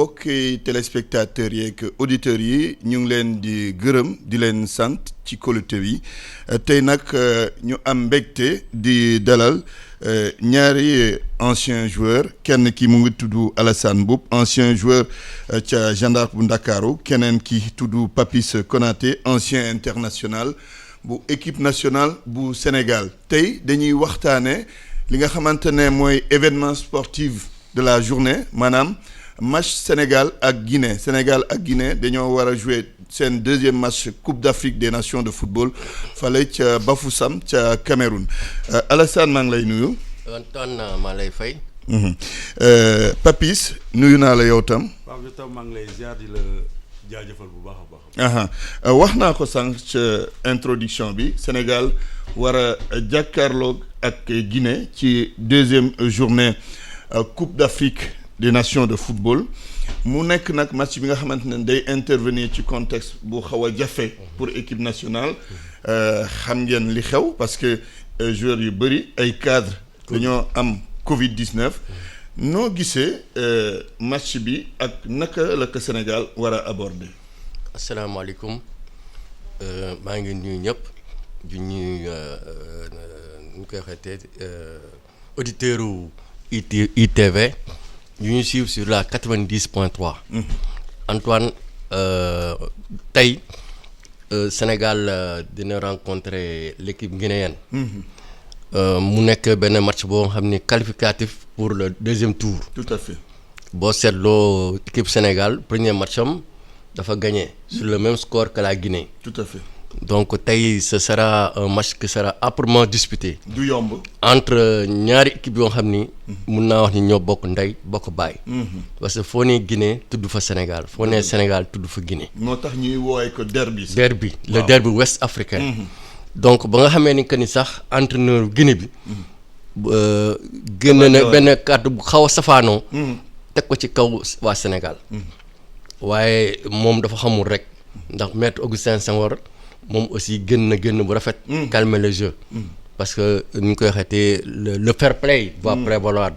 mbokki téléspectateurs yeeg auditeurs yi ñu ngi leen di gërëm di leen sant ci kóolute yi tey nag ñu am mbégte di dalal ñaari ancien joueur kenn ki mu ngi tudd Alassane Mboup ancien joueur ca Jeanne d'Arc bu Ndakaaru keneen ki tudd Papis Konaté ancien international bu équipe nationale bu Sénégal tey dañuy waxtaane li nga xamante ne mooy événement sportif de la journée maanaam match Sénégal ak Guinée dañoo war a jouer seen deuxième match Coupe d'Afrique des Nations de football fale ca Bafoussam ca Cameroun Alassane maa ngi lay nuyu. Antoine maa lay fay. Papis nuyu naa la yow tam. waaw yow tam maa ngi lay ziar di la jaajëfal bu baax a baax. wax naa ko sànq ca introduction bi Sénégal war a jàkkaarloog ak Guinée ci deuxième journée Coupe d'Afrique des Nations de football mu nekk nag match bi nga xamante ne day intervenir ci contexte bu xaw a jafe pour équipe nationale xam ngeen li xew parce que joueurs yu bëri ay cadres dañoo am Covid-19 noo gisee match bi ak naka la ko Sénégal war a aborder. asalaamaaleykum maa ngi nuyu ñëpp di nuyu ñu koy waxeetee auditeurs ITV yu ñu suivre sur la 90.3. Antoine tey Sénégal dina rencontrer l'équipe guinéenne. mu nekk benn match boo xam ni qualificatif pour le deuxième tour. Tout à fait. boo seetloo équipe Sénégal premier match am dafa gagné sur le même score que la Guinée. Tout à fait. donc tey ce sera un match qui sera âprement disputé. du yomb. entre ñaari équipe yoo xam ni. mun naa wax ni ñoo bokk ndey bokk baay. parce que foo nee Guinée tudd fa Sénégal foo nee Sénégal tudd fa Guinée. moo tax ñuy woowee ko derby. derby le derby ouest africain. donc ba nga xamee ni que ni sax entraîneur Guinée bi. génn na benn kàddu bu xaw a safaanoo. teg ko ci kaw waa Sénégal. waaye moom dafa xamul rek. ndax maître Augustin Senghor. moom aussi génn bu rafet. calmer le jeu. parce que ni ñu koy waxeetee le fair play va prévaloir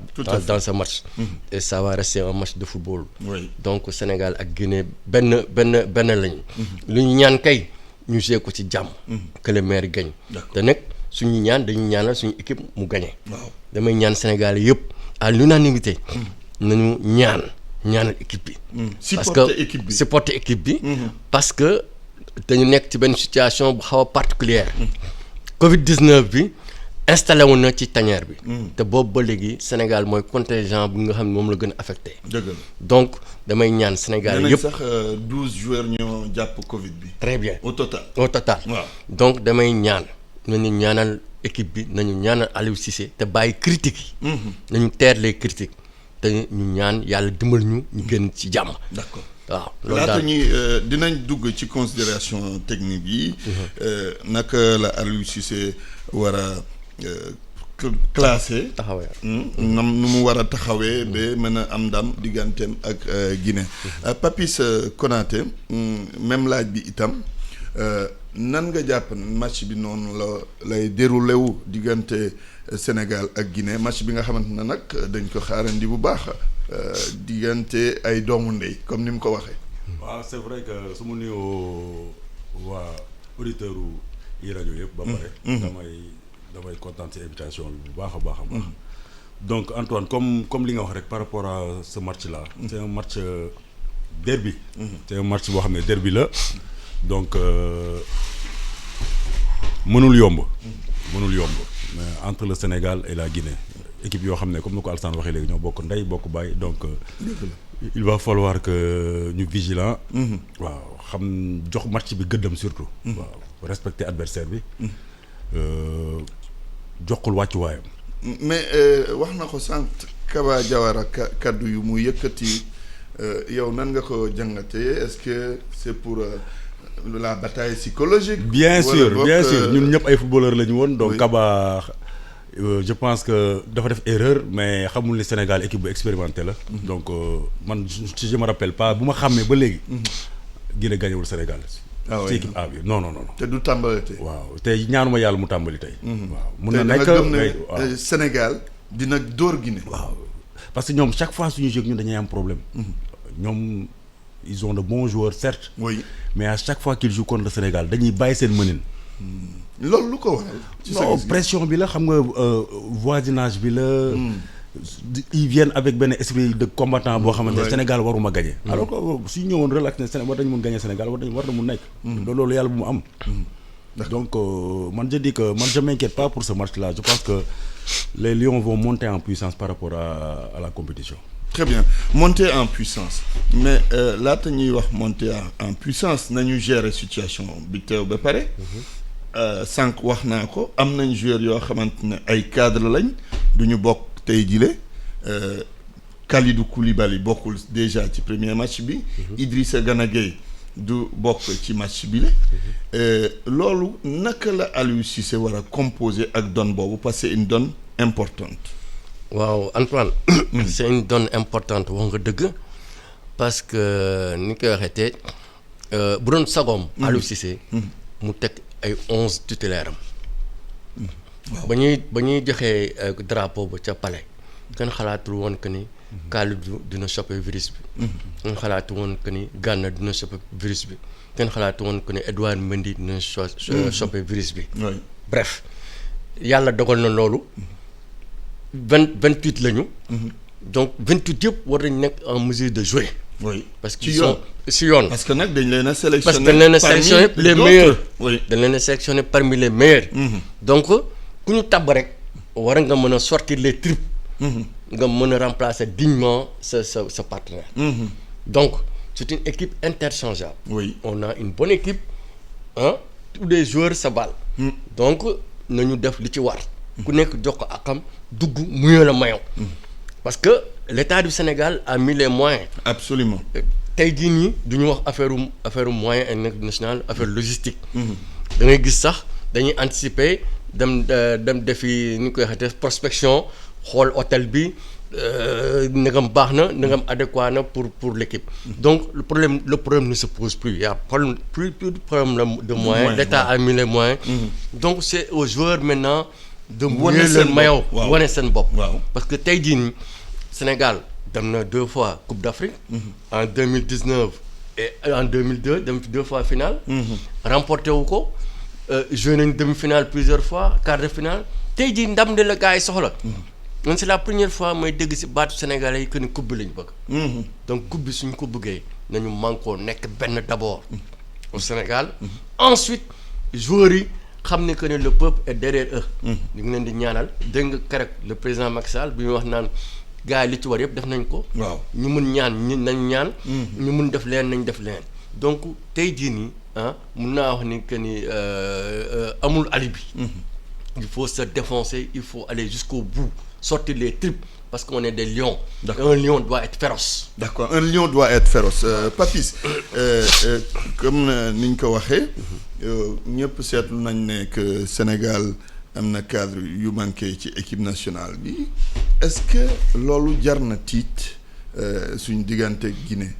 dans ce match. et ça va rester un match de football. Oui. donc Sénégal ak Guinée benn lañu. lu ñu ñaan kay ñu jouer ko ci jàmm. que le meilleur gagne. te nag suñu ñaan dañuy ñaanal suñu équipe mu gagné. waaw damay ñaan Sénégal yëpp à l'unanimité nañu ñaanal équipe bi. parce que supporter équipe bi. parce que dañu nekk ci benn situation bu xaw a particulière. Covid-19 bi installé wu na ci tanière bi. te boobu ba léegi Sénégal mooy contingent bi nga xam ne moom la gën a affecté. dëgg la donc damay ñaan Sénégal yëpp sax 12 joueurs ñoo jàpp Covid bi. très bien au total. waaw donc damay nañu ñaanal équipe bi nañu ñaanal Aliou Cissé te bàyyi critiques yi. nañu teer les critiques te ñu ñaan yàlla dimbal ñu génn ci jàmm. d'accord. waaw loolu daal laata ñuy dinañ dugg ci considération technique yi. naka la Aliou Cissé war a classé. taxawee. nu mu war a taxawee ba mën a am ndam digganteem ak Guinée. Papis Konaté même laaj bi itam nan nga jàpp match bi noonu lay déroulé wu diggante Sénégal ak Guinée match bi nga xamante ne nag dañ ko xaarandi bu baax. diggante ay doomu ndey comme ni mu ko waxee. waaw c'est vrai que su ma nuyoo waa auditeurs yi rajo yëpp. ba pare. damay kontaan ci invitation bi bu baax a baax. donc Antoine comme li nga wax rek par rapport à ce match là. c'est un match derby. c'est un match boo xam ne derby la donc mënul yomb. mais entre le Sénégal et la Guinée. équipe yoo xam ne comme ni ko Alassane waxee léegi ñoo bokk ndey bokk baay donc il va falloir que ñu vigilant. waaw xam jox match bi gëddam surtout. waaw respecter adversaire bi. joxul wàccuwaayam. mais wax na ko sànq Kaba Diawara kaddu yu mu yëkkati yow nan nga ko jàngatee est-ce que c'est pour la bataille psychologique. bien sûr ñun ñëpp ay footballeurs la ñu woon donc oui. Kaba. Je pense que dafa def erreur mais xamul ni Sénégal équipe bu expérimentée la. donc man si je me rappelle pas bu ma xàmmee ba léegi. Guinée gañewul Sénégal. ci équipe A bi non. te du tàmbali tey. waaw tey ñaanuma yàlla mu tàmbali tey. waaw mun na nekk mais Sénégal dina dóor Guinée. waaw parce que ñoom chaque fois suñu jeu ñun dañuy am problème. ñoom ils ont de bons joueurs certes. oui mais à chaque fois qu'ils jouent contre le Sénégal dañuy bàyyi seen mënin. loolu lu ko waral. non pression bi la xam nga voisinage bi la. ils viennent avec benn esprit de combattant boo xamante ne Sénégal waruma gagner. alors que su ñu ñëwoon relax ne Sénégal war nañu mun gagner Sénégal war na mun nekk. loolu yàlla bu mu am. donc man je dis que man je m'inquiète pas pour ce match-là je pense que les Lions vont monter en puissance par rapport à la compétition. très bien monter en puissance mais laata ñuy wax monter en puissance nañu gérer situation bi teew ba pare. sànq wax naa ko am nañ joueurs yoo xamante ne ay cadre lañ du ñu bokk tey jile Kalidou Koulibaly bokkul déjà ci premier match bi. Idrissa Gana Gueye du bokk ci match bi la. loolu naka la Aliou Cissé war a composer ak donne boobu parce que c'est une donne importante. waaw Antoine. c'est une donne importante wax nga dëgg parce que ni koy waxee te bu doon sagoom. Aliou Cissé. mu teg ay 11 titulaires am. waaw ba ñuy joxee drapeau ba ca palais kenn xalaatul woon que ni Kalidou dina choper virus bi. kenn xalaatu woon que ni Gana dina choper virus bi kenn xalaatu woon que ni Edouard Mendy dina choper virus bi. bref yàlla dogal na loolu 28 lañu. donc 28 yëpp war nañ nekk en mesure de jouer. oui parce que si yoon. parce que nag dañ leen a sélectionné. parce que dañ leen a sélectionné les meilleurs. oui dañ leen a sélectionné parmi les meilleurs. donc ku ñu tabb rek war nga mën a sortir les tripes. nga mën a remplacer dignement sa partenaire. donc c'est une équipe interchangeable. oui on a une bonne équipe tous les joueurs se valent. donc nañu def li ci war. ku nekk jox ko akam dugg muyoo la mayo parce que l'État du Sénégal a mis les moyens. absolument tey jii nii du ñu wax affaire moyen international affaire logistique. da ngay gis sax dañuy anticiper dem defi ni ñu koy waxee prospection xool hôtel bi ndegam baax na ndegam adéquat na pour l'équipe. donc le problème ne se pose plus il y a plus de problème de moyens. l'État a mis les moyens. donc c'est aux joueurs maintenant. de mouiller leen maillot wane seen bopp. parce que tey jii nii Sénégal dem na 2 fois Coupe d'Afrique. en 2019 et en 2002 dem 2 fois finale. remporté wu ko joué nañ demi-finale plusieurs fois quart de finale tey jii ndam de la gars yi soxla. man c'est la première fois may dégg ci baatu Sénégalais yi que ni coupe bi lañ bëgg. donc coupe bi suñ ko bëggee nañu mànkoo nekk benn d'abord au Sénégal. ensuite joueurs yi. xam ne que ne le peuple est derrière eux. ñu ngi leen di ñaanal dégg nga keroog le président Macky Sall bi ñu wax naan gars yi li ci war yëpp def nañ ko. waaw ñu mun ñaan nañ ñaan. ñu mun def leen nañ def leen. donc tey jii nii mun naa wax ni que ni amul alibi. il faut se défoncer il faut aller jusqu'au bout sortir les tripes parce qu'on est des lions. un lion doit être féroce. d'accord un lion doit être féroce Papis comme ni ñu ko waxee. ñëpp seetlu nañ ne que Sénégal am na cadre yu manqué ci équipe nationale bi est-ce que loolu jar na tiit suñ diggante Guinée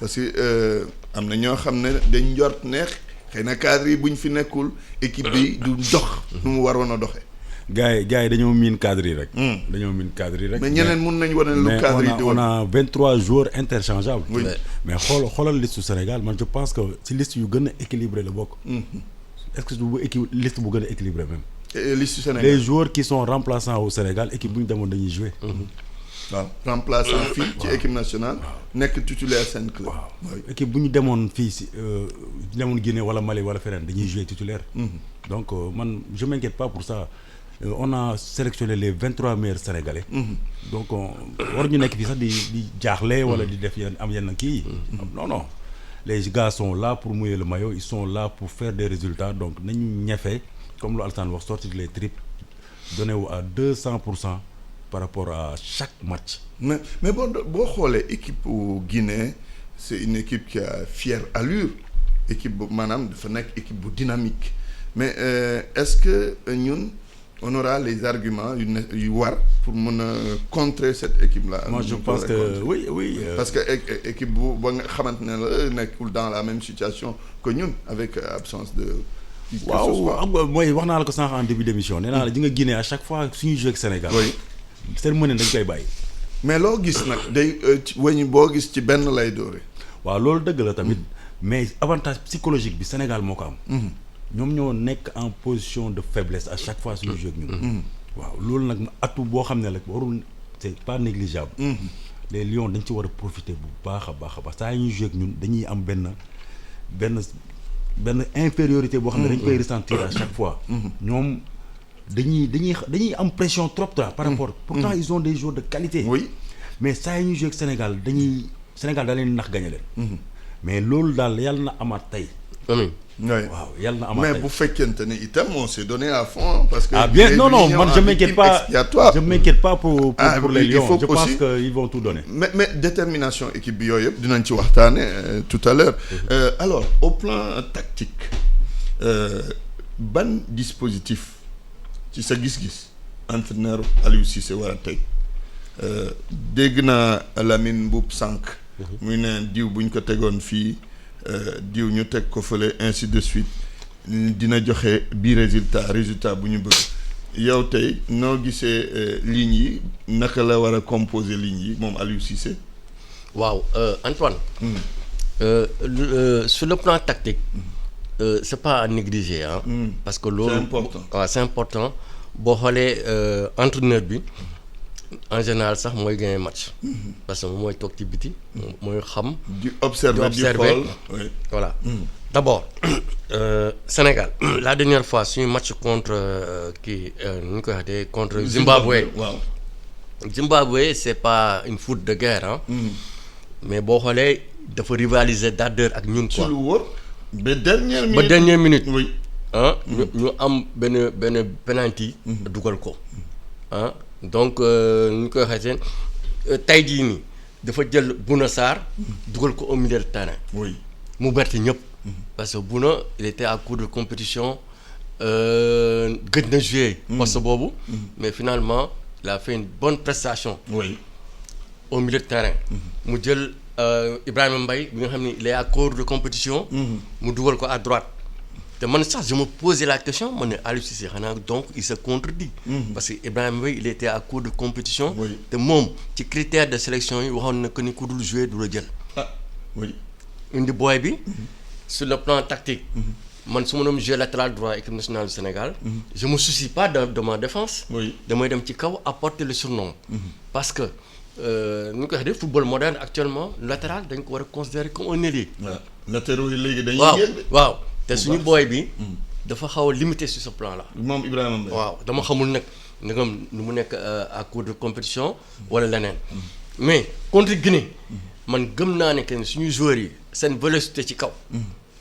parce que am na ñoo xam ne dañ njort neex xëy na cadre yi buñ fi nekkul équipe bi du dox nu mu waroon a doxee. gars yi dañoo miin cadre yi rek. dañoo miin cadre yi rek. mais ñeneen mun nañ wane lu cadre yi di on a 23 joueurs interchangeables. oui mais xoolal liste Sénégal man je pense que ci liste yu gën a équilibré la bokk. est-ce que liste bu gën a équilibré même. liste Sénégal les joueurs qui sont remplaçants au Sénégal équipe bu ñu demoon dañuy jouer. waaw remplaçant fii ci équipe nationale. nekk titulaire seen club. waaw équipe bu ñu demoon fii si demoon Guinée wala Mali wala feneen dañuy jouer titulaire. donc man je m'inquiète pas pour ça. on a sélectionné les 23 meilleurs Sénégalais. donc war ñu nekk fii sax di jaaxle wala di def yenn kii. non les gars sont là pour mouiller le maillot ils sont là pour faire des résultats donc nañu ñefe comme lu Alassane wax sortir les tripes donné wu à 200% par rapport à chaque match. mais boo xoolee équipe Guinée c'est une équipe qui a fière allure équipe bu maanaam dafa nekk équipe bu dynamique mais est-ce que ñun. on aura les arguments yu war pour mën a contrer cette équipe là. moi je pense que oui. parce que équipe bu ba nga xamante ne la nekkul dans la même situation que ñun avec absence de. waaw xam nga mooy wax naa la ko sànq en début d'émission nee naa la ji nga Guinée à chaque fois suñuy joué ak Sénégal. oui seen mëneen dañ koy bàyyi. mais loo gis nag day wëñ boo gis ci benn lay doore. waaw loolu dëgg la tamit mais avantage psychologique bi Sénégal moo ko am. ñoom ñoo nekk en position de faiblesse à chaque fois suñu jeu ak ñun. waaw loolu nag atu boo xam ne rek warul c'est pas négligeable. les Lions dañ ci war a profiter bu baax a baax a baax saa yi ñuy jeu ak ñun dañuy am benn infériorité boo xam ne dañ koy ressentir à chaque fois. ñoom dañuy am pression trop par rapport. pourtant ils ont des joueurs de qualité. oui mais saa yi ñuy jeu ak Sénégal da leen nax gañe leen. mais loolu daal yàlla na amaat tey. amiin. waaw yàlla na amaat tey mais bu fekkente ne itam on s'est donné à fond. parce que bien non man je m'inquiète pas pour les Lions. Je pense que ils vont tout donner. mais détermination équipe bi yooyu yëpp dinañ ci waxtaane tout à l'heure alors au plan tactique ban dispositif ci sa gis-gis entraîneur Aliou Cissé war a teg dégg naa Lamine Mboup sànq. muy ne diw buñ ko tegoon fii diw ñu teg ko fële ainsi de suite dina joxe bi résultat bu ñu bëgg yow tey noo gisee lignes yi naka la war a composer lignes yi moom Aliou Cissé. waaw Antoine. Sur le plan tactique. C'est pas à négliger parce que loolu c'est important. waaw c'est important boo xoolee entraîneur bi. en général sax mooy gagner match. parce que moom mooy toog ci biti. mooy xam. di observer di xool voilà. D'abord Sénégal la dernière fois suñu match contre nu ñu koy waxee contre Zimbabwe. waaw Zimbabwe c'est pas une faute de guerre mais boo xoolee dafa rivaliser d'ardeur ak ñun quoi. ci lu wóor ba dernière minute. oui ñu am benn penalty. dugal ko donc ni ñu koy waxee tey jii nii dafa jël Bouna Sarr dugal ko au milieu de terrain. oui mu berte ñëpp. parce que Bouna il était à court de compétition gëj na jouer poste boobu. mais finalement il a fait une bonne prestation. oui au milieu de terrain. mu jël Ibrahima Mbaye bi nga xam ni il est à court de compétition. mu dugal ko à droite. te man sax je me posais la question man ne Aliou Cissé xanaa donc il se contredit. parce que Ibrahima Mbaye il était à court de compétition. oui te moom ci critère de sélection yi waxoon na que ni ku dul jouer du la jël. oui. indi booy bi. sur le plan tactique. man su ma doon jouer latéral droit équipe nationale du Sénégal. je me soucie pas de ma défense. oui damay dem ci kaw apporter le surnom. parce que nu ñu koy waxee football moderne actuellement latéral dañ ko war a considérer comme un ailier. waaw latéraux yi léegi dañuy génn. waaw te suñu booy bi. dafa xaw a limité sur ce plan là. moom Ibrahima Mbaye. waaw dama xamul nag ndegam nu mu nekk à court de compétition. wala leneen. mais contre Guinée. man gëm naa ne que suñu joueurs yi seen vélocité ci kaw.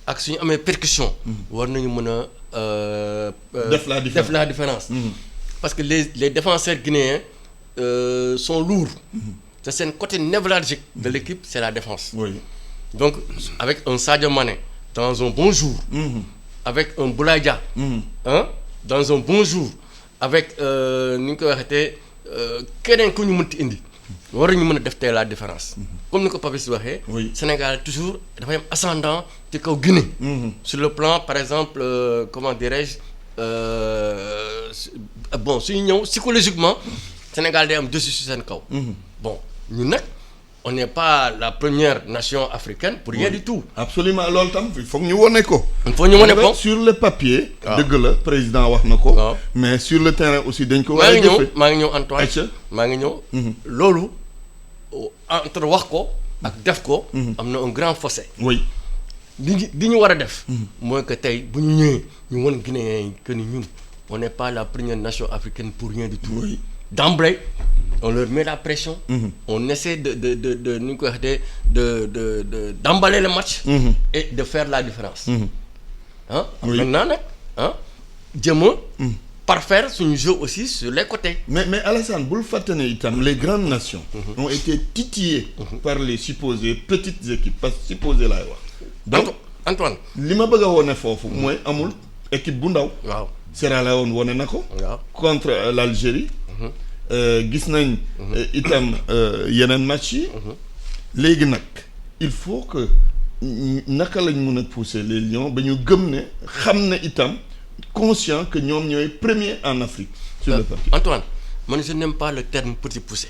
ak suñu amee percussion. war nañu mën a. def la différence. parce que les défenseurs guinéens sont lourds. te seen côté névralgique de l'équipe c'est la défense. oui donc avec un Sadio Mané dans un bon jour. avec un Boulaye Dia. dans un bon jour. avec ni ñu koy waxeetee keneen ku ñu mënti indi. war nañu mën a def tey la différence. comme ni ko Papis waxee. oui Sénégal toujours dafay am ascendant ci kaw Guinée. sur le plan par exemple comment dirais-je bon suñu ñëw psychologiquement Sénégal day am dessus sur seen kaw. bon ñun nag on n'est pas la première nation africaine pour rien du tout. absolument loolu tam il faut ñu wone ko. il faut ñu wone ko sur le papier. dëgg la président wax na ko. mais sur le terrain aussi dañ ko war a jëfee. maa ngi ñëw Antoine maa ngi ñëw. loolu entre wax ko ak def ko. am na un grand fossé. oui li ñu war a def. mooy que tey bu ñu ñëwee ñu won Guinéens yi que ni ñun on n'est pas la première nation africaine pour rien du tout. oui d'emblée on leur met la pression. on essaie de nu ñu koy waxee d'emballer le match. et de faire la différence. maintenant nag jéem a parfaire suñu jeu aussi sur les côtés. mais Alassane bul fàtte ne itam les grandes nations. ont été titillées. par les supposées petites équipes parce que supposé laay wax. donc Antoine li ma bëgg a wone foofu mooy amul équipe bu ndaw. waaw Sierra Leone wone na ko. waaw contre l'Algérie. gis nañ itam yeneen match yi. léegi nag il faut que naka lañ mën a pousser les Lions ba ñu gëm ne xam ne itam conscient que ñoom ñooy premier en Afrique. sur le papier Antoine man je n'aime pas le terme petit poussé.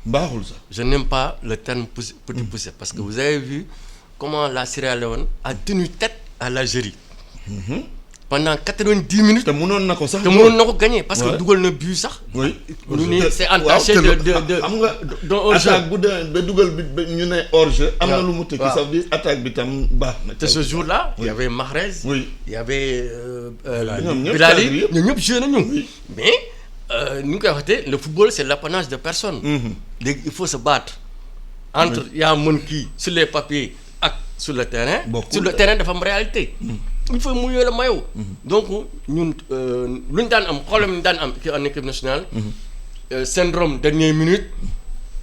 baaxul sax. Je n'aime pas le terme petit poussé parce que vous avez vu comment la Sierra Leone a tenu tête à l'Algérie. Pendant 90 minutes. te mënoon na ko sax. Gagner parce que dugal na but sax. oui c'est entaché de xam nga attaque bu demee ba dugal bi ñu ne hors-jeu. am na lu mu tekki ça veut dire attaque bi tam baax na. te ce jour-là. il y avait Mahrez. oui il y avait. Bilali ñoom ñëpp joué nañu. mais ni ñu koy waxatee le football c'est l'apanage de personne. léegi il faut se battre. entre yaa mën kii sur les papiers ak sur le terrain. sur le terrain dafa am réalité. il faut mu yore maillot. donc ñun lu ñu daan am problème ñu daan am en équipe nationale. syndrome dernière minute.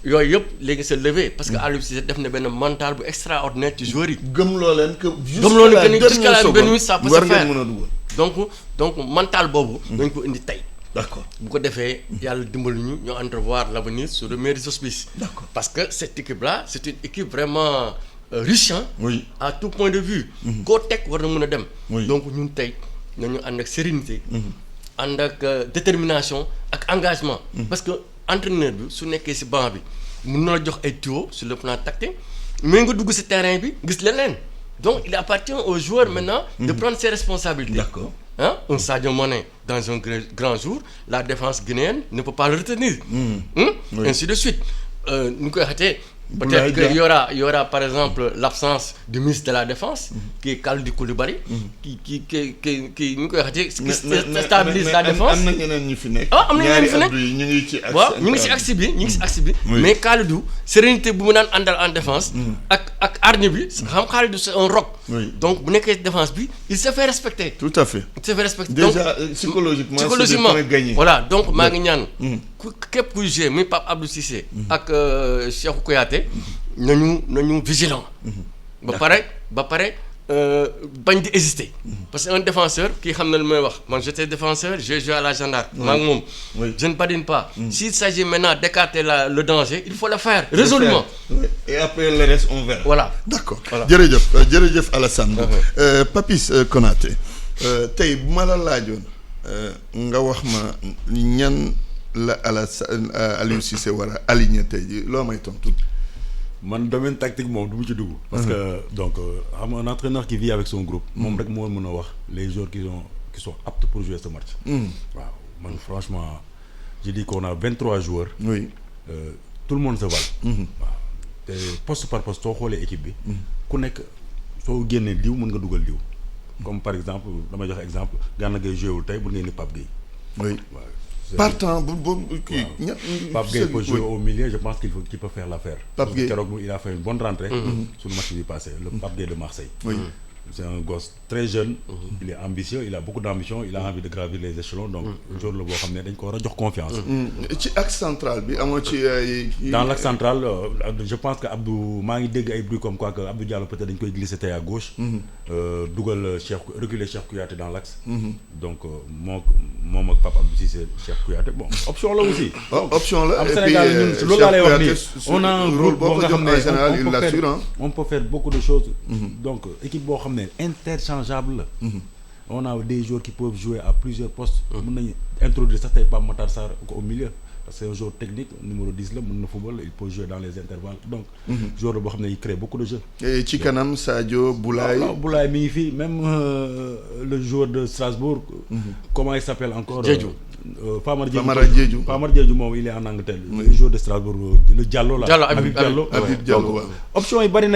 yooyu yëpp léegi c'est levé parce que Aliou Cissé def na benn mental bu extraordinaire ci joueurs yi. gëmloo leen que jusqu'à la dernière minute ça peut se faire mën a dugal. donc mental boobu. dañ ko indi tey. d'accord bu ko defee yàlla dimbali ñu ñoo entrevoir l'avenir sur de meilleurs auspices. D'accord. parce que cette équipe là c'est une équipe vraiment riche hein. Oui. à tout point de vue. koo teg war na mën a dem. Oui. donc ñun tey nañu ànd ak sérénité. ànd ak détermination ak engagement. parce que entraîneur bi su nekkee ci banc bi mën na la jox ay tuyaux sur le plan tactique mais nga dugg ci terrain bi gis leneen donc il appartient aux joueurs maintenant. de prendre ses responsabilités. D'accord. Un Sadio Mané dans un grand jour la défense guinéenne ne peut pas le retenir. Oui. Ainsi de suite ñu koy waxatee. Peut-être qu'il y aura par exemple l'absence du ministre de la Défense qui est Kalidou Koulibaly qui ñu koy waxatee qui stabilise la défense. am na ñeneen ñu fi nekk. am na ñeneen ñu fi nekk ñu ngi ci waaw ñu ngi ci axe bi mais Kalidou sérénité bu mu naan àndal en défense. ak hargne bi xam Kalidou c'est un roc. donc bu nekkee défense bi il se fait respecter. tout à fait. il se fait respecter déjà psychologiquement c'est des points gagnés. voilà donc maa ngi ñaan. képp kuy jouer muy Pape Abdou Cissé. ak Cheikhou Kouyaté. nañu vigilant. ba pare bañ di hésiter. parce que un défenseur kii xam na lu may wax man j'étais défenseur j'ai joué à la gendarme. maa ngi moom. je ne badine pas. s'il s'agit maintenant d'écarter le danger il faut le faire résolument. et après le reste on verra. voilà d'accord jërëjëf Alassane. Papis Konaté tey bu ma la laajoon nga wax ma ñan la Aliou Cissé war a aligner tey jii loo may tontu. man domaine tactique moom du mu ci dugg. parce que donc xam un entraîneur qui vit avec son groupe. moom rek moo mën a wax les joueurs qui sont aptes pour jouer ce match. waaw man franchement je dis qu'on a 23 joueurs. oui tout le monde se vale. waaw te poste par poste soo xoolee équipe bi. ku nekk soo génnee diw mën nga dugal diw. comme par exemple damay joxe exemple Gana Gueye joué wul tey bu ngeen ni Pape Gueye. oui waaw. partant bu kii. Pape Gueye peut jouer au milieu je pense qu'il peut faire l'affaire. Pape Gueye keroog il a fait une bonne rentrée. sur le match bi passé le Pape Gueye de Marseille. oui. c'est un gosse très jeune. il est ambitieux il a beaucoup d'ambition il a envie de gravir les échelons donc jour la boo xam ne dañ ko war a jox confiance. ci axe central bi amoo ci ay. dans l'axe central je pense que Abdou maa ngi dégg ay bruits comme quoi que Abdou Diallo peut-être dañ koy glisser tey à gauche. dugal reculer Cheikh Kouyaté dans l'axe. donc moom ak Pape Abdou Cissé Cheikh Kouyaté bon option la aussi. option la am Sénégal ñun loolu laa lay wax nii on a un rôle groupe boo nga xam ne on peut faire beaucoup de choses. donc équipe boo xam ne interchangeable la. on a des joueurs qui peuvent jouer à plusieurs postes. mën nañu introduire sax tey Pape Matar Sarr au milieu parce que c'est un joueur technique numéro 10 la mën na football il peut jouer dans les intervalles donc. joueur la boo xam ne il crée beaucoup de jeux. et ci kanam Sadio Boulaye. waaw Boulaye mi ngi fii même le joueur de Strasbourg. comment il s'appelle encore. Diédhiou. Famara Diédhiou. Famara Diédhiou moom il est en Angleterre. le joueur de Strasbourg le Diallo la. Habib Diallo waaw. options yi bari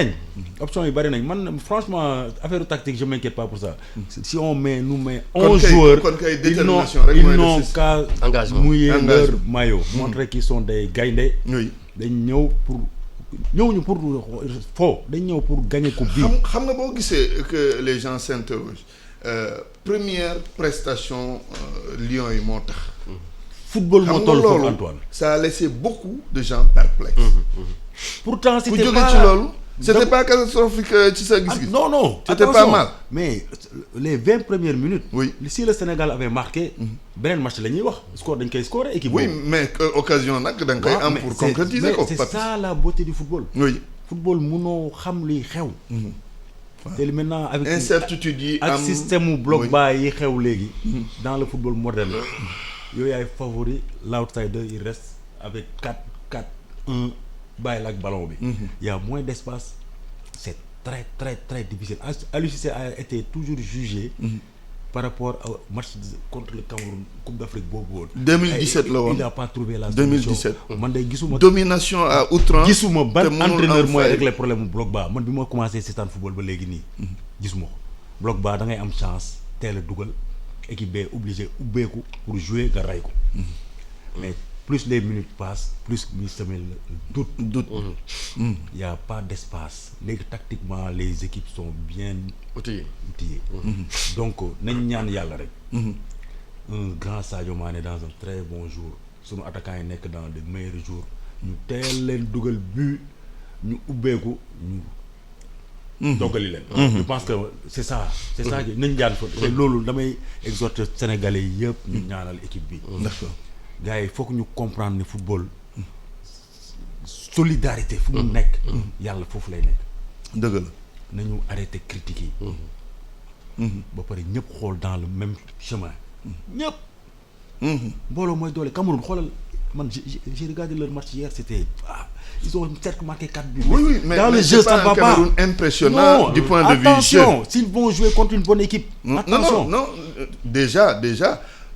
nañ man franchement affaire tactique je m'inquiète pas pour ça. si on nous met 11 joueurs. kon kay détermination rek ils n'ont qu'à mouiller leur maillot. montrer qu'ils sont des gaynde. oui dañ ñëw pour. ñëwuñu pour dañ ñëw pour gagner coupe bi. xam nga boo gisee que les gens s'interrogent première prestation Lions yi moo tax. football moo toll foofu Antoine. ça a laissé beaucoup de gens perplexes. pourtant c'était ku jóge pas ci loolu. c'était pas catastrophique ci sa gis-gis. non c'était pas mal. mais les 20 premières minutes. oui si le Sénégal avait marqué. beneen match la ñuy wax score dañ koy scorer équipe. oui mais occasion nag da nga koy am pour concrétiser ko. c'est ça la beauté du football. oui football mënoo xam luy xew. te li maintenant avec incertitude yi am ak système mu bloc bas yi xew léegi. dans le football moderne. yooyu yaay favori l'outsider il reste avec 4 bàyyi la ak ballon bi. Il y a moins d'espace. C'est très très très difficile. Aliou Cissé a été toujours jugé. Par rapport au match contre le Cameroun Coupe d'Afrique boobu woon. 2017 la woon il n'a pas trouvé la solution. 2017 man day gisuma. domination à outrance. gisuma ban entraîneur mooy régler problème mu bloc bas man bi ma commencé seetaan football ba léegi nii. gisuma ko bloc bas da ngay am chance teel a dugal équipe B obligé ubbeeku pour jouer nga rey ko. mais plus les minutes passent plus muy semer le doute. Il y a pas d'espace léegi tactiquement les équipes sont bien outillées. Donc nañ ñaan yàlla rek. Un grand Sadio Mané dans un très bon jour sunu attaquants yi nekk dans de meilleurs jours ñu teel leen dugal but ñu ubbeeku ñu doggali leen. Je pense que c'est ça nañ ñaan fa te loolu damay exhorter Sénégalais yi yëpp ñu ñaanal équipe bi. D'accord. gars yi il faut que ñu comprendre ne football solidarité fu mu nekk. yàlla foofu lay nekk. dëgg la. nañu arrêter critiquer yi. ba pare ñëpp xool dans le même chemin. ñëpp. mbooloo mooy doole Cameroun xoolal man j'ai regardé leur match hier c'était ils ont certes marqué 4 buts. Oui, mais dans le jeu ça ne va pas. Cameroun impressionnant du point de vue jeu. Attention s'ils vont jouer contre une bonne équipe. Attention non déjà.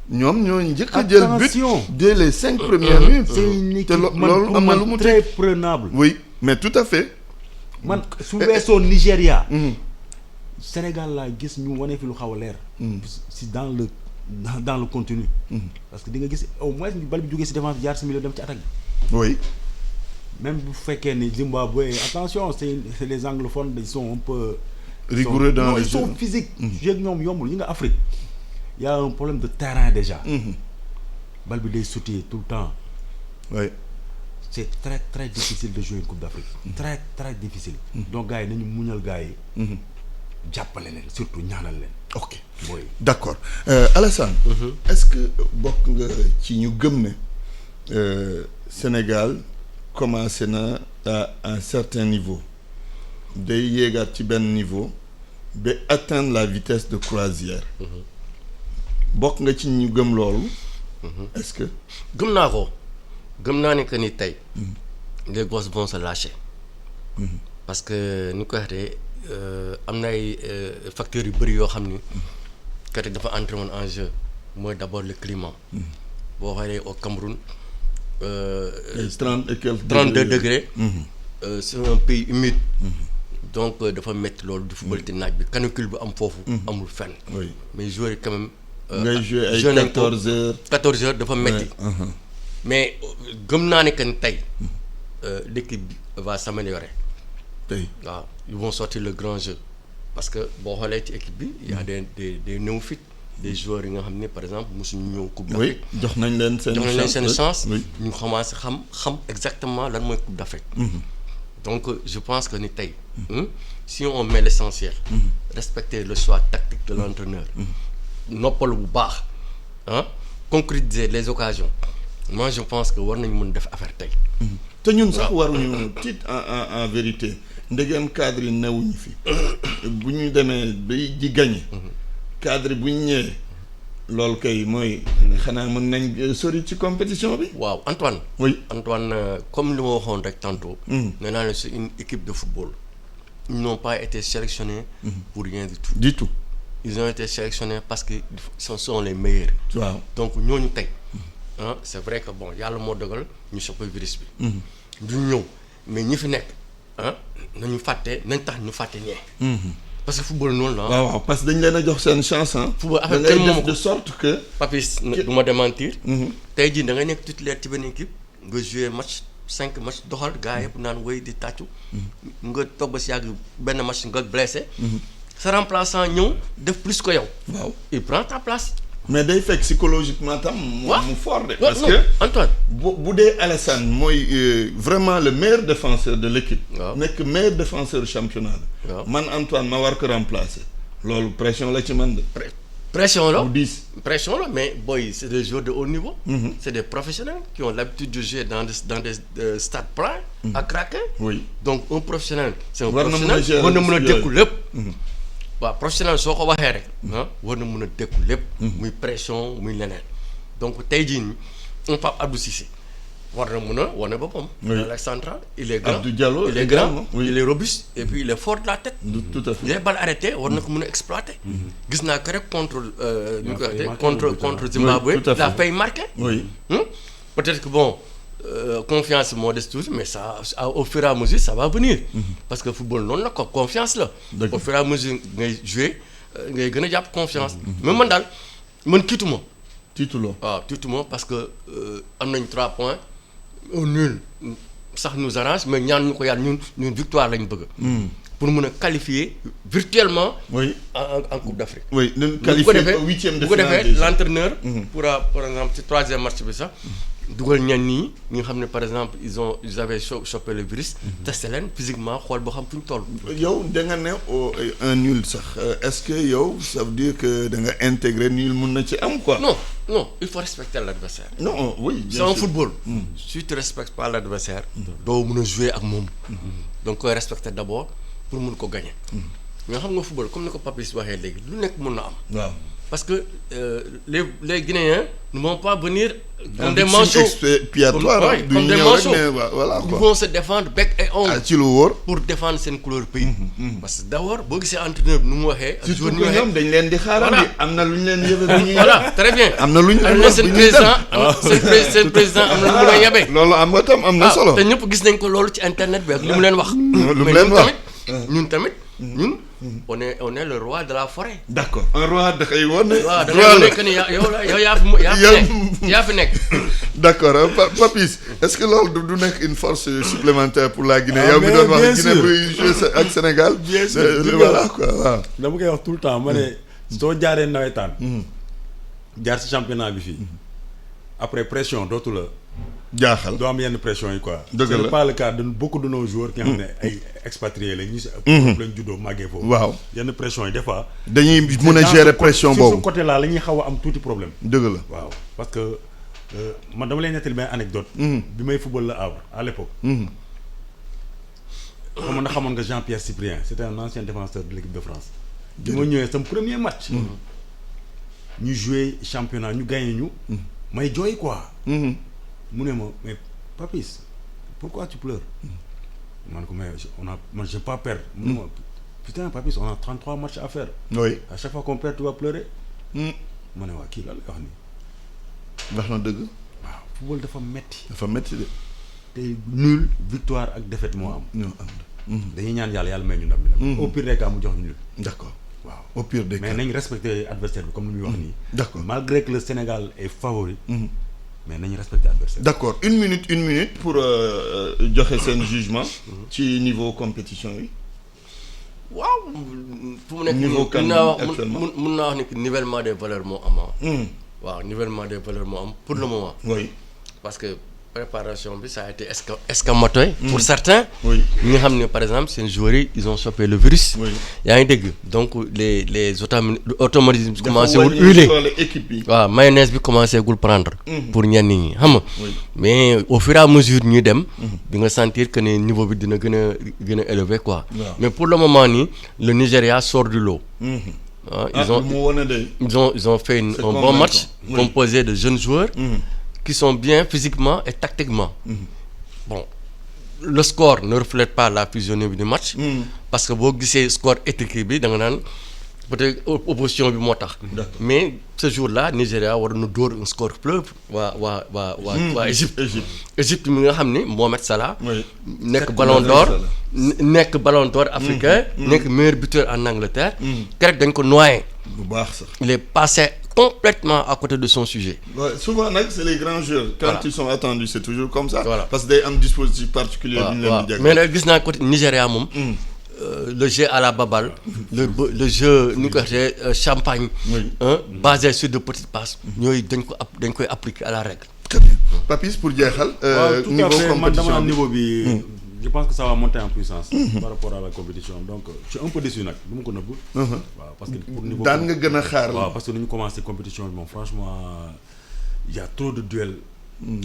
ñoom ñoo njëkk a jël but dès les 5 premières minutes. c'est une équipe man très prenable. Oui mais tout à fait. man su weesoo Nigéria. Sénégal laa gis ñu wane fi lu xaw a leer. si dans le contenu. parce que di nga gis au moins bal bi jógee si défense jaar si milieu dem ci attaque bi. Oui. même bu fekkee ni Zimbabwe attention c'est les anglophones ils sont un peu. rigoureux dans le jeu. Ils sont physiques. jeu ak ñoom yombul ñi nga Afrique. Il y a un problème de terrain déjà. Bal bi day sautiller tout le temps. Oui. C'est très très difficile de jouer une Coupe d'Afrique. Très très difficile. Donc gars yi nañu muñal gars yi. jàppale leen surtout ñaanal leen. Ok oui. D'accord Alassane. Est-ce que bokk nga ci ñu gëm ne Sénégal commencé na à un certain niveau day yéegaat ci benn niveau ba atteindre la vitesse de croisière. bokk nga ci ñu gëm loolu. est-ce que. gëm naa ko gëm naa ne que ni tey. les gosses vont se lâcher. parce que ni ko waxee am na ay facteurs yu bëri yoo xam ni. kat dafa entré woon en jeu mooy d'abord le climat. boo xoolee au Cameroun. 30 et quelques 32 degrés. C'est un pays humide. donc dafa métti loolu du football te naaj bi canicule bu am foofu. amul fenn. oui mais joueurs yi quand même. ngay joué ay 14 heures. 14 heures dafa métti. mais gëm naa ne que tey l'équipe va s'améliorer. tey waaw ils vont sortir le grand jeu parce que boo xoolee ci équipe bi y a des néophytes des joueurs yi nga xam ne par exemple mosuñu ñëw coupe d'Afrique. oui jox nañ leen seen chance ñu commencé xam exactement lan mooy coupe d'Afrique. donc je pense que ni tey si on met l'essentiel. respecter le choix tactique de l'entraîneur. noppalu bu baax concrétiser les occasions moi je pense que war nañu mën def affaire tey. te ñun sax waruñu tiit en vérité ndegem cadre yi newuñu fi bu ñu demee bay ji gagné. cadre bu ñu ñëwee loolu kay mooy xanaa mën nañ sori ci compétition bi. waaw Antoine. oui Antoine comme li ma waxoon rek tantôt. nee naa ne c'est une équipe de football. Ils n'ont pas été sélectionnés. pour rien du tout. du tout. Ils ont été sélectionnés parce que ce sont les meilleurs. waaw donc ñooñu tey c'est vrai que bon yàlla moo dogal ñu soppal virus bi. du ñëw mais ñi fi nekk nañu fàtte nañ tax ñu fàtte ñee. parce que football noonu la waaw parce que dañ leen a jox seen chance football da ngay def de sorte que. Papis du ma démentir. tey jii da ngay nekk titulaire ci benn équipe nga jouer match 5 match doxal gars yëpp naan woy di tàccu. nga toog ba si yàgg benn match nga blessé. sa remplaçant ñëw def plus que yow. waaw il prend ta place. mais day fekk psychologiquement tam. mu fort de. parce non, que Antoine. bu dee Alassane mooy vraiment le meilleur défenseur de l'équipe. waaw nekk meilleur défenseur championnat la. waaw man Antoine ma war ko remplacer. loolu pression la ci man de. pression la bu 10. pression la mais boy c'est des joueurs de haut niveau. C'est des professionnels qui ont l'habitude de jouer dans des stades pleins. à craquer. oui donc un professionnel. c'est un war na mën a professionnel gérer war na mën a yooyu. dékku lépp. waaw professionnel soo ko waxee rek. war na mën a dékku lépp. muy pression muy leneen. donc tey jii nii un Pape Abdou Cissé war na mën a wane boppam. l'axe central il est grand. Abdou Diallo il est grand il est robuste et puis il est fort de la tête. tout à fait les balles arrêtées war na ko mën a exploiter. gis naa ko rek contre ñu koy waxee contre Zimbabwe. il a failli marquer. peut-être que bon. Confiance moo des tuuti mais ça au fur et à mesure ça va venir. parce que football noonu la ko confiance la. au fur et à mesure ngay jouer ngay gën a jàpp confiance. mais man daal man tiituma. waaw tiituma parce que am nañ 3 points au nul sax nous arrange mais ñaan ñu ko yàlla ñun victoire lañ bëgg. pour mën a qualifier virtuellement. en Coupe d'Afrique. nañ qualifier au 8e de finale. bu ko defee l'entraîneur. pourra par exemple ci 3e match bi sax. dugal ñenn ñi nga xam ne par exemple ils avaient chopé le virus. testé leen physiquement xool boo xam fu ñu toll. yow da nga ne un nul sax est-ce que yow ça veut dire que da nga intégrer nul mun na ci am quoi. non il faut respecter l'adversaire. non oui bien sûr c'est un football. si tu respectes pas l'adversaire. doo mun a jouer ak moom. donc koy respecter d'abord pour mun ko gagner. mais xam nga football comme ni ko Papis waxee léegi lu nekk mun na am. waaw parce que les Guinéens ne vont pas venir comme des manchots expiatoires comme des manchots voilà ils vont se défendre bec et ongle ci lu wóor pour défendre seen couleur pays. parce que d'abord boo gisee entraîneur bi nu mu waxee. ak joueur surtout que ñoom dañ leen di xaarandi am na lu ñu leen yëbe bu ñuy voilà très bien am na lu ñu am na seen président am na lu mu leen yebee. loolu am nga tam am na solo. te ñëpp gis nañ ko loolu ci internet bi ak li mu leen wax. lu mu leen wax ñun tamit on est le roi de la forêt. d'accord un roi da koy wane. waaw da ngay wane que ni yow yaa fi nekk. d'accord Papis est-ce que loolu du nekk une force supplémentaire pour la Guinée. yow mi doon wax Guinée buy jouer ak Sénégal. bien sûr voilà quoi waaw. dama koy wax tout le temps ma ne. soo jaaree nawetaan. jaar ci championnat bi fii. après pression dootu la. jaaxal doo am yenn pression yi quoi. dëgg la c'est pas le cas de beaucoup de nos joueurs. ki nga xam ne ay expatriés la ñu si. lañ juddoo màggee foofu. waaw yenn pression yi des fois. dañuy mën a gérer pression boobu sur ce côté là la ñuy xaw a am tuuti problème. dëgg la waaw parce que man dama lay nettali benn anecdote. bi may football la Havre à l'époque. xam nga xamoon nga Jean-Pierre Cyprien c'était un ancien défenseur de l'équipe de France. bi ma ñëwee sama premier match. ñu joué championnat ñu gagné ñu. may jooy quoi. mu ne ma mais Papis pourquoi tu pleures. man ko mais man j'ai pas perdre. mu ne ma putain Papis on a 33 matchs à faire. oui à chaque fois qu'on perd tu vas pleurer. ma ne waa kii lan lay wax nii. wax na dëgg. waaw football dafa metti. dafa metti de. te nul victoire ak défaite moo am. ñoo am dañuy ñaan yàlla may ñu ndam bi nag. au pire des cas mu jox ñu nul. d'accord waaw au pire des cas mais nañ respecter adversaire bi comme ni muy wax nii. d'accord malgré que le Sénégal est favori. mais nañu respecter adversaire. d'accord une minute pour joxe seen jugement. ci niveau compétition yi. waaw fu mu nekk niveau kan mun naa wax ni nivellement des valeurs moo am. waaw nivellement des valeurs moo am pour le moment. oui parce que préparation bi ça a été escamoté pour certains. oui ñi nga xam ne par exemple seen joueurs yi ils ont chopé le virus. oui yaa ngi dégg donc les automatismes commencé wul huiler équipe bi. waaw mayonnaise bi commencé gul prendre. pour ñenn ñi xam nga. mais au fur et à mesure ñuy dem. di nga sentir que ne niveau bi dina gën a élevé quoi. mais pour le moment nii le Nigeria sort du lot. Ils ont fait un bon match. Composé de jeunes joueurs. Qui sont bien physiquement et tactiquement. Bon, le score ne reflète pas la physionomie du match. Parce que boo gisee score étriqué bi da nga naan peut-être opposition bi moo tax. mais ce jour-là Nigeria war na dóor un score fleuve waa Égypte mi nga xam ni Mohamed Salah. nekk ballon d'or africain. nekk meilleur buteur en Angleterre. keroog dañ ko noyé. bu baax sax il est passé complètement à côté de son sujet. Ouais, souvent nag c'est les grands joueurs. Quand ils sont attendus c'est toujours comme ça. Voilà. Parce que day am dispositif particulier. mais nag gis naa côté Nigeria moom. le jeu à la baballe. le jeu nu ñu ko waxee champagne. basé sur de petites passes. ñooyu dañ koy appliquer à la règle. très bien Papis pour jeexal. niveau compétition niveau bi. je pense que ça va monter en puissance. par rapport à la compétition donc je suis un peu déçu nag du ma ko nëbb. waaw parce que pour niveau. daan nga gën a xaar. waaw parce que ni ñu commencé compétition bi moom franchement il y a trop de duels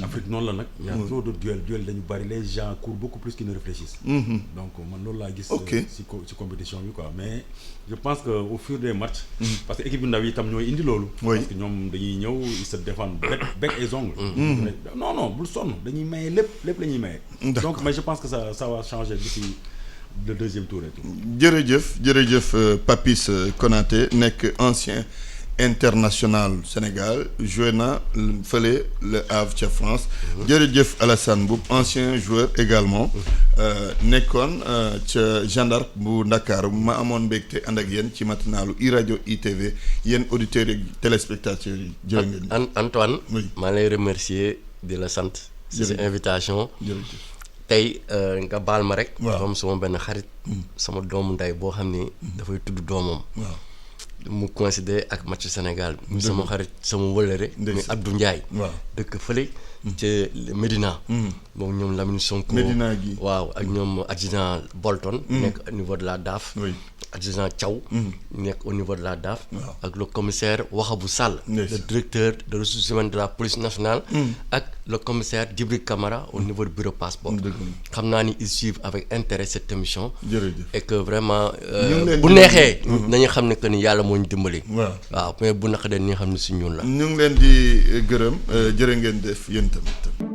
Afrique noonu la nag. y a trop de duel dañu bari les gens courent beaucoup plus qu'ils ne réfléchissent. donc man loolu laa gis. ci compétition bi quoi mais je pense que au fur des matchs. parce que équipe yu ndaw yi itam ñooy indi loolu. parce que ñoom dañuy ñëw ils se défendent bec et ongles. non bul sonn dañuy maye lépp la ñuy maye. donc mais je pense que ça va changer d'ici le deuxième tour et tout. jërëjëf Papis Konaté nekk ancien international Sénégal joué na fële Le Havre ca France. jërëjëf Alassane Mboup ancien joueur également nekkoon ca Jeanne d'Arc bu Ndakaaru ma amoon mbégte ànd ak yéen ci matinalu iRadio ITV yéen auditeurs yi téléspectateurs yi jërë ngeen. Antoine. maa lay remercier di la sant. ci sa invitation. tey nga baal ma rek. comme sama benn xarit. sama doomu ndey boo xam ni. dafay tudd doomam. mu coïncider ak match Sénégal bi. mu sama xarit sama wëllëre. muy Abdou Ndiaye. dëkk fële. ca Médina. moom ñoom Lamine Sonko. Médina gi waaw ak ñoom adjudant Bolton. nekk au niveau de la DAF. adjudant Thiaw. nekk au niveau de la DAF. ak le commissaire Wahabou Sall. le directeur de ressources humaines de la police nationale. ak le commissaire Djibril Camara au niveau du bureau passeport. xam naa ni ils suivent avec intérêt cette émission. et que vraiment. bu neexee. nañu xam ne que ni yàlla moo ñu dimbali. waaw mais bu naqadee ni nga xam ne si ñun la. ñu ngi leen di gërëm jërë ngeen def yéen tamit.